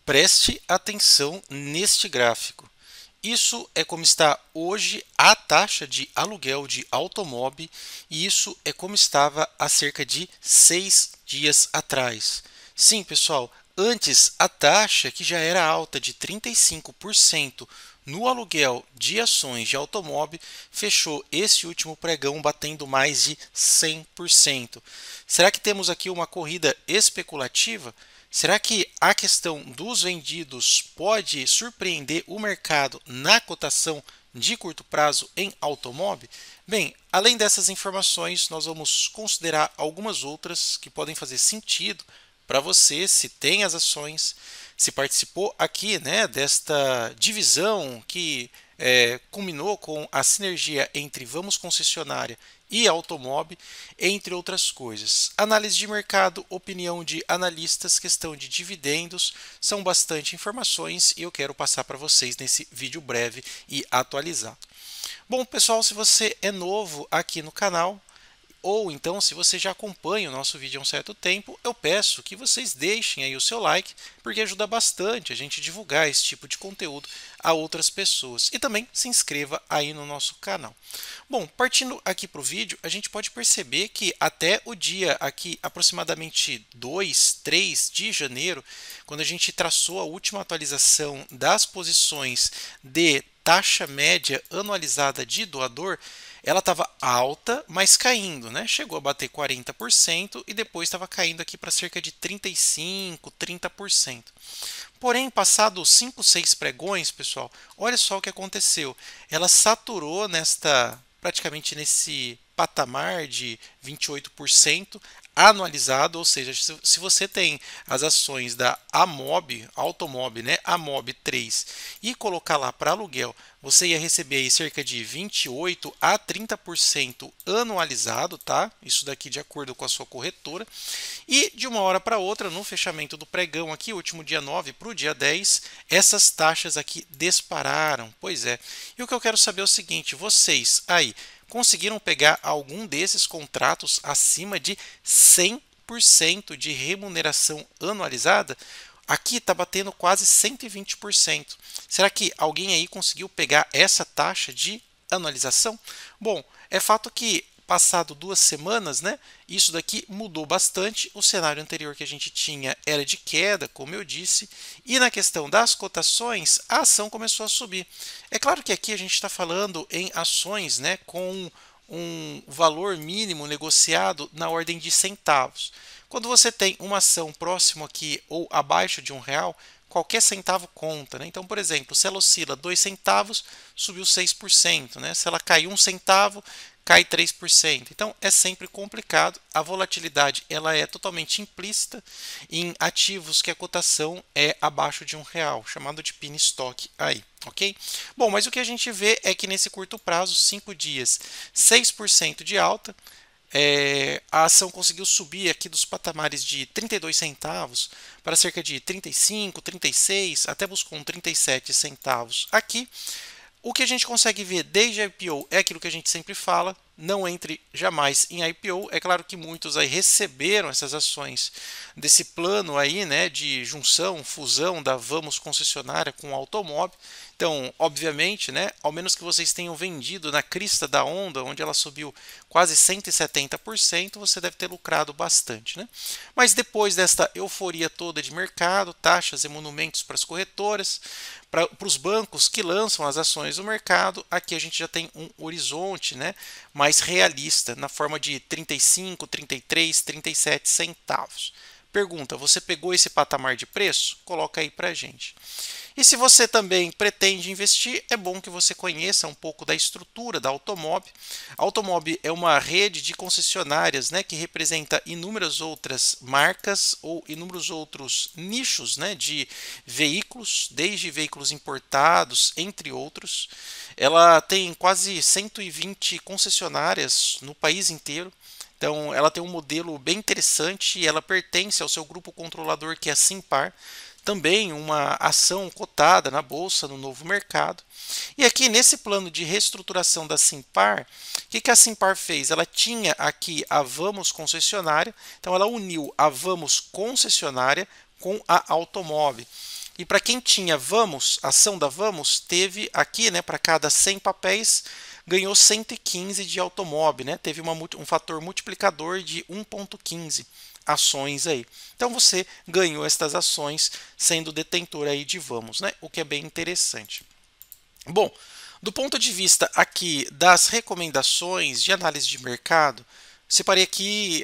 Preste atenção neste gráfico. Isso é como está hoje a taxa de aluguel de automóvel e isso é como estava há cerca de 6 dias atrás. Sim, pessoal, antes a taxa, que já era alta de 35% no aluguel de ações de automóvel, fechou esse último pregão batendo mais de 100%. Será que temos aqui uma corrida especulativa? Será que a questão dos vendidos pode surpreender o mercado na cotação de curto prazo em automóvel? Bem, além dessas informações, nós vamos considerar algumas outras que podem fazer sentido para você, se tem as ações, se participou aqui, né, desta divisão que culminou com a sinergia entre Vamos Concessionária e Automob, entre outras coisas. Análise de mercado, opinião de analistas, questão de dividendos, são bastante informações e eu quero passar para vocês nesse vídeo breve e atualizado. Bom, pessoal, se você é novo aqui no canal, ou então, se você já acompanha o nosso vídeo há um certo tempo, eu peço que vocês deixem aí o seu like, porque ajuda bastante a gente divulgar esse tipo de conteúdo a outras pessoas. E também se inscreva aí no nosso canal. Bom, partindo aqui para o vídeo, a gente pode perceber que até o dia aqui, aproximadamente 2, 3 de janeiro, quando a gente traçou a última atualização das posições de taxa média anualizada de doador, ela estava alta, mas caindo, né? Chegou a bater 40% e depois estava caindo aqui para cerca de 35%, 30%. Porém, passados 5, 6 pregões, pessoal, olha só o que aconteceu. Ela saturou praticamente nesse patamar de 28% anualizado, ou seja, se você tem as ações da Amob, Automob, né, Amob 3, e colocar lá para aluguel, você ia receber aí cerca de 28 a 30% anualizado, tá? Isso daqui de acordo com a sua corretora. E de uma hora para outra, no fechamento do pregão aqui, último dia 9 para o dia 10, essas taxas aqui dispararam. Pois é. E o que eu quero saber é o seguinte, vocês aí conseguiram pegar algum desses contratos acima de 100% de remuneração anualizada? Aqui está batendo quase 120%. Será que alguém aí conseguiu pegar essa taxa de anualização? Bom, é fato que passado 2 semanas, né, isso daqui mudou bastante. O cenário anterior que a gente tinha era de queda, como eu disse, e na questão das cotações, a ação começou a subir. É claro que aqui a gente está falando em ações, né, com um valor mínimo negociado na ordem de centavos. Quando você tem uma ação próximo aqui ou abaixo de R$ 1, qualquer centavo conta, né? Então, por exemplo, se ela oscila 2 centavos, subiu 6%, né? Se ela cai 1 centavo, cai 3%. Então, é sempre complicado. A volatilidade ela é totalmente implícita em ativos que a cotação é abaixo de R$ 1, chamado de penny stock aí, ok? Bom, mas o que a gente vê é que nesse curto prazo, 5 dias, 6% de alta, a ação conseguiu subir aqui dos patamares de 32 centavos para cerca de 35, 36, até buscou 37 centavos aqui. O que a gente consegue ver desde a IPO é aquilo que a gente sempre fala, não entre jamais em IPO. É claro que muitos aí receberam essas ações desse plano aí, né, de junção, fusão da Vamos Concessionária com a Automob. Então, obviamente, né, ao menos que vocês tenham vendido na crista da onda, onde ela subiu quase 170%, você deve ter lucrado bastante, né? Mas depois desta euforia toda de mercado, taxas e monumentos para as corretoras, para os bancos que lançam as ações no mercado, aqui a gente já tem um horizonte, né, mais realista, na forma de 35, 33, 37 centavos. Pergunta, você pegou esse patamar de preço? Coloca aí para a gente. E se você também pretende investir, é bom que você conheça um pouco da estrutura da Automob. A Automob é uma rede de concessionárias, né, que representa inúmeras outras marcas ou inúmeros outros nichos, né, de veículos, desde veículos importados, entre outros. Ela tem quase 120 concessionárias no país inteiro. Então, ela tem um modelo bem interessante e ela pertence ao seu grupo controlador, que é a Simpar, também uma ação cotada na bolsa no novo mercado. E aqui nesse plano de reestruturação da Simpar, o que a Simpar fez? Ela tinha aqui a Vamos Concessionária, então ela uniu a Vamos Concessionária com a Automob. E para quem tinha Vamos, ação da Vamos, teve aqui, né, para cada 100 papéis, ganhou 115 de Automob, né? Teve um fator multiplicador de 1,15 ações aí. Então você ganhou estas ações sendo detentor aí de Vamos, né? O que é bem interessante. Bom, do ponto de vista aqui das recomendações de análise de mercado, separei aqui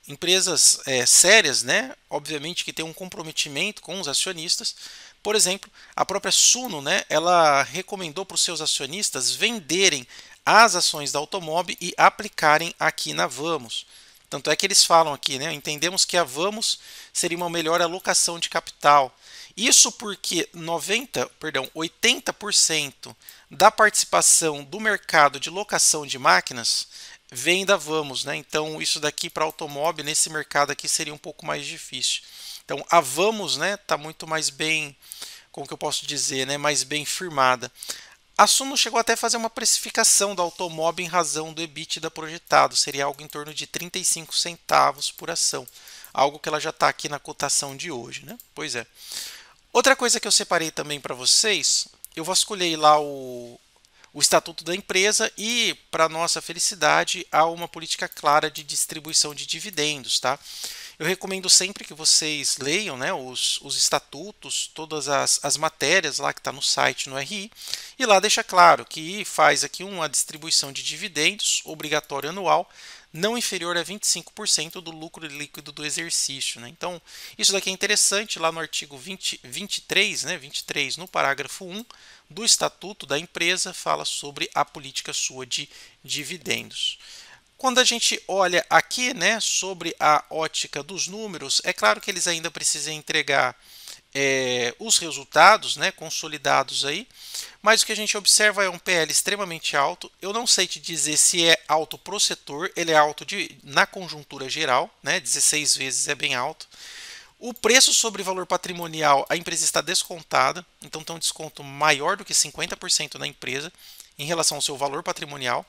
empresas sérias, né? Obviamente que tem um comprometimento com os acionistas. Por exemplo, a própria Suno, né? Ela recomendou para os seus acionistas venderem as ações da Automob e aplicarem aqui na Vamos. Tanto é que eles falam aqui, né? Entendemos que a Vamos seria uma melhor alocação de capital. Isso porque 80% da participação do mercado de locação de máquinas vem da Vamos, né? Então isso daqui para automóvel nesse mercado aqui seria um pouco mais difícil. Então a Vamos, né, está muito mais bem, como que eu posso dizer, né, mais bem firmada. A Suno chegou até a fazer uma precificação da automóvel em razão do EBITDA projetado, seria algo em torno de 35 centavos por ação, algo que ela já está aqui na cotação de hoje, né? Pois é. Outra coisa que eu separei também para vocês, eu vasculhei lá o estatuto da empresa e, para nossa felicidade, há uma política clara de distribuição de dividendos, tá? Eu recomendo sempre que vocês leiam, né, os estatutos, todas as matérias lá que está no site, no RI, e lá deixa claro que faz aqui uma distribuição de dividendos obrigatório anual, não inferior a 25% do lucro líquido do exercício, né? Então, isso daqui é interessante, lá no artigo 23, né, 23, no parágrafo 1 do estatuto da empresa, fala sobre a política sua de dividendos. Quando a gente olha aqui, né, sobre a ótica dos números, é claro que eles ainda precisam entregar os resultados, né, consolidados aí, mas o que a gente observa é um PL extremamente alto. Eu não sei te dizer se é alto para o setor, ele é alto na conjuntura geral, né, 16 vezes é bem alto. O preço sobre valor patrimonial, a empresa está descontada, então tem um desconto maior do que 50% na empresa em relação ao seu valor patrimonial.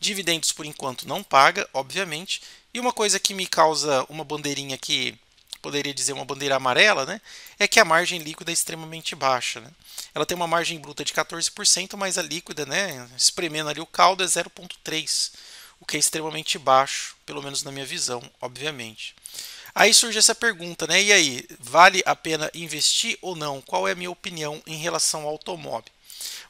Dividendos, por enquanto, não paga, obviamente. E uma coisa que me causa uma bandeirinha aqui, poderia dizer uma bandeira amarela, né, é que a margem líquida é extremamente baixa, né? Ela tem uma margem bruta de 14%, mas a líquida, né, espremendo ali o caldo, é 0,3%, o que é extremamente baixo, pelo menos na minha visão, obviamente. Aí surge essa pergunta, né? E aí, vale a pena investir ou não? Qual é a minha opinião em relação ao automóvel?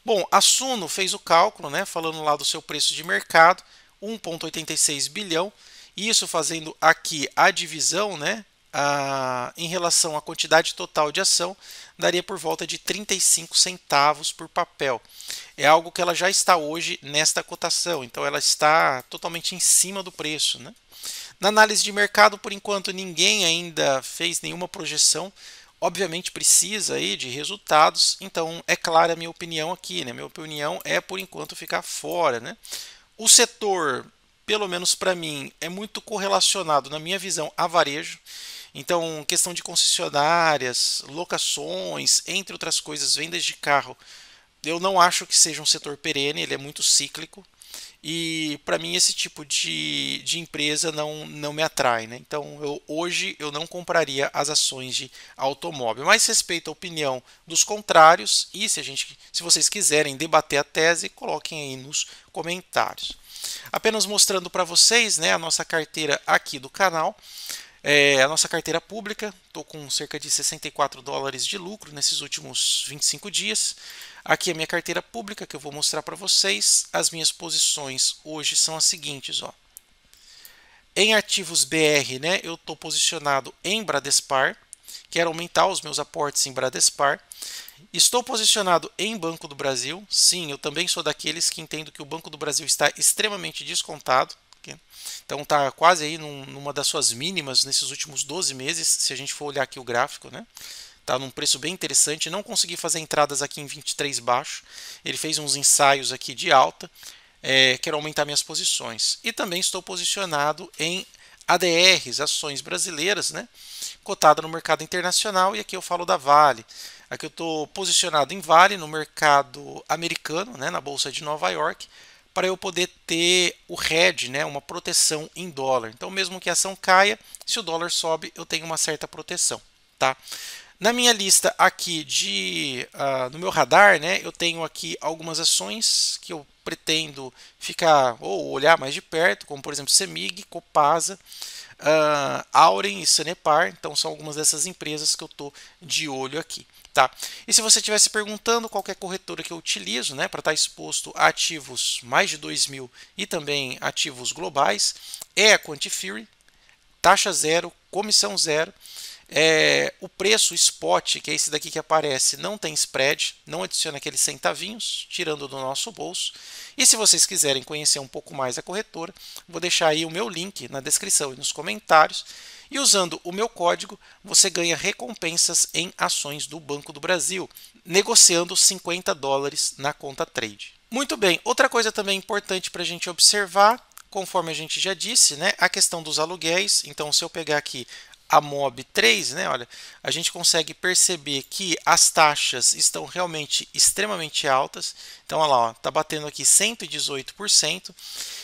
Bom, a Suno fez o cálculo, né, falando lá do seu preço de mercado, 1,86 bilhão, isso fazendo aqui a divisão, né, em relação à quantidade total de ação, daria por volta de 35 centavos por papel. É algo que ela já está hoje nesta cotação, então ela está totalmente em cima do preço, né? Na análise de mercado, por enquanto, ninguém ainda fez nenhuma projeção. Obviamente precisa aí de resultados, então é clara a minha opinião aqui, né? Minha opinião é por enquanto ficar fora, né? O setor, pelo menos para mim, é muito correlacionado, na minha visão, a varejo. Então, questão de concessionárias, locações, entre outras coisas, vendas de carro, eu não acho que seja um setor perene, ele é muito cíclico. E para mim esse tipo de empresa não me atrai, né? Então hoje eu não compraria as ações de automóvel. Mas respeito a opinião dos contrários e se vocês quiserem debater a tese, coloquem aí nos comentários. Apenas mostrando para vocês, né, a nossa carteira aqui do canal. A nossa carteira pública, estou com cerca de 64 dólares de lucro nesses últimos 25 dias. Aqui é a minha carteira pública que eu vou mostrar para vocês. As minhas posições hoje são as seguintes, ó. Em ativos BR, né, eu estou posicionado em Bradespar. Quero aumentar os meus aportes em Bradespar. Estou posicionado em Banco do Brasil. Sim, eu também sou daqueles que entendo que o Banco do Brasil está extremamente descontado. Então está quase aí numa das suas mínimas nesses últimos 12 meses, se a gente for olhar aqui o gráfico, né? Está num preço bem interessante. Não consegui fazer entradas aqui em 23 baixo. Ele fez uns ensaios aqui de alta. Quero aumentar minhas posições. E também estou posicionado em ADRs, ações brasileiras, né? Cotada no mercado internacional. E aqui eu falo da Vale. Aqui eu estou posicionado em Vale, no mercado americano, né? Na Bolsa de Nova York, para eu poder ter o hedge, né, uma proteção em dólar. Então, mesmo que a ação caia, se o dólar sobe, eu tenho uma certa proteção, tá? Na minha lista aqui no meu radar, né, eu tenho aqui algumas ações que eu pretendo ficar ou olhar mais de perto, como por exemplo Semig, Copasa, Auren e Sanepar. Então são algumas dessas empresas que eu estou de olho aqui. Tá? E se você estiver se perguntando qual é a corretora que eu utilizo, né, para estar exposto a ativos mais de 2.000 e também ativos globais, é a Quantifury, taxa zero, comissão zero. O preço spot, que é esse daqui que aparece, não tem spread, não adiciona aqueles centavinhos, tirando do nosso bolso. E se vocês quiserem conhecer um pouco mais a corretora, vou deixar aí o meu link na descrição e nos comentários. E usando o meu código, você ganha recompensas em ações do Banco do Brasil, negociando $50 na conta trade. Muito bem, outra coisa também importante para a gente observar, conforme a gente já disse, né, a questão dos aluguéis. Então, se eu pegar aqui a MOB 3, né, olha, a gente consegue perceber que as taxas estão realmente extremamente altas. Então, olha lá, está batendo aqui 118%.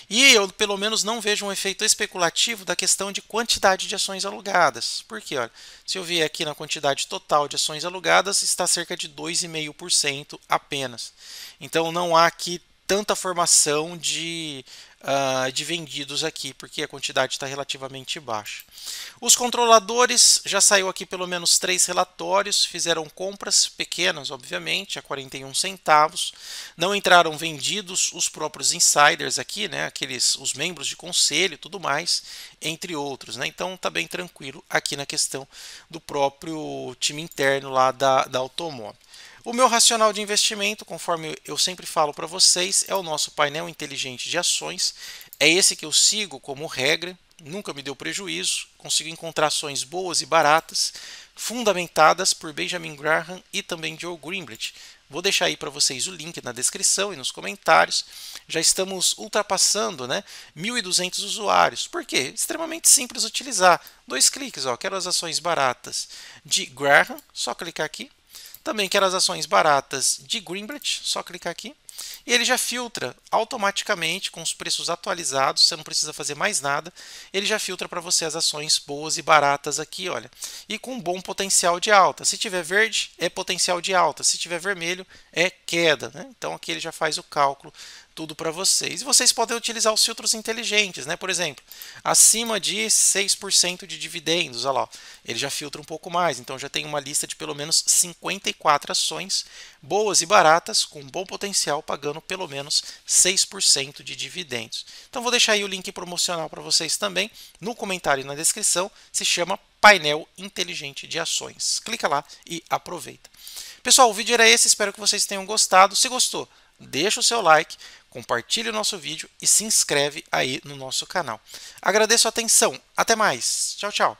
E eu, pelo menos, não vejo um efeito especulativo da questão de quantidade de ações alugadas. Por quê? Olha, se eu vier aqui na quantidade total de ações alugadas, está cerca de 2,5% apenas. Então, não há aqui tanta formação de vendidos aqui, porque a quantidade está relativamente baixa. Os controladores, já saiu aqui pelo menos 3 relatórios, fizeram compras pequenas, obviamente, a 41 centavos. Não entraram vendidos os próprios insiders aqui, né, os membros de conselho e tudo mais, entre outros. Né? Então está bem tranquilo aqui na questão do próprio time interno lá da Automóvel. O meu racional de investimento, conforme eu sempre falo para vocês, é o nosso painel inteligente de ações. É esse que eu sigo como regra, nunca me deu prejuízo, consigo encontrar ações boas e baratas, fundamentadas por Benjamin Graham e também Joe Greenblatt. Vou deixar aí para vocês o link na descrição e nos comentários. Já estamos ultrapassando, né, 1.200 usuários. Por quê? Extremamente simples utilizar. 2 cliques, ó, quero as ações baratas de Graham, só clicar aqui. Também quero as ações baratas de Greenblatt, só clicar aqui. E ele já filtra automaticamente com os preços atualizados, você não precisa fazer mais nada. Ele já filtra para você as ações boas e baratas aqui, olha. E com bom potencial de alta. Se tiver verde, é potencial de alta. Se tiver vermelho, é queda, né? Então aqui ele já faz o cálculo tudo para vocês. E vocês podem utilizar os filtros inteligentes, né? Por exemplo, acima de 6% de dividendos, olha lá, ele já filtra um pouco mais. Então já tem uma lista de pelo menos 54 ações boas e baratas com bom potencial, pagando pelo menos 6% de dividendos. Então vou deixar aí o link promocional para vocês também no comentário e na descrição. Se chama Painel Inteligente de Ações. Clica lá e aproveita. Pessoal, o vídeo era esse, espero que vocês tenham gostado. Se gostou, deixa o seu like, compartilhe o nosso vídeo e se inscreve aí no nosso canal. Agradeço a atenção. Até mais. Tchau, tchau.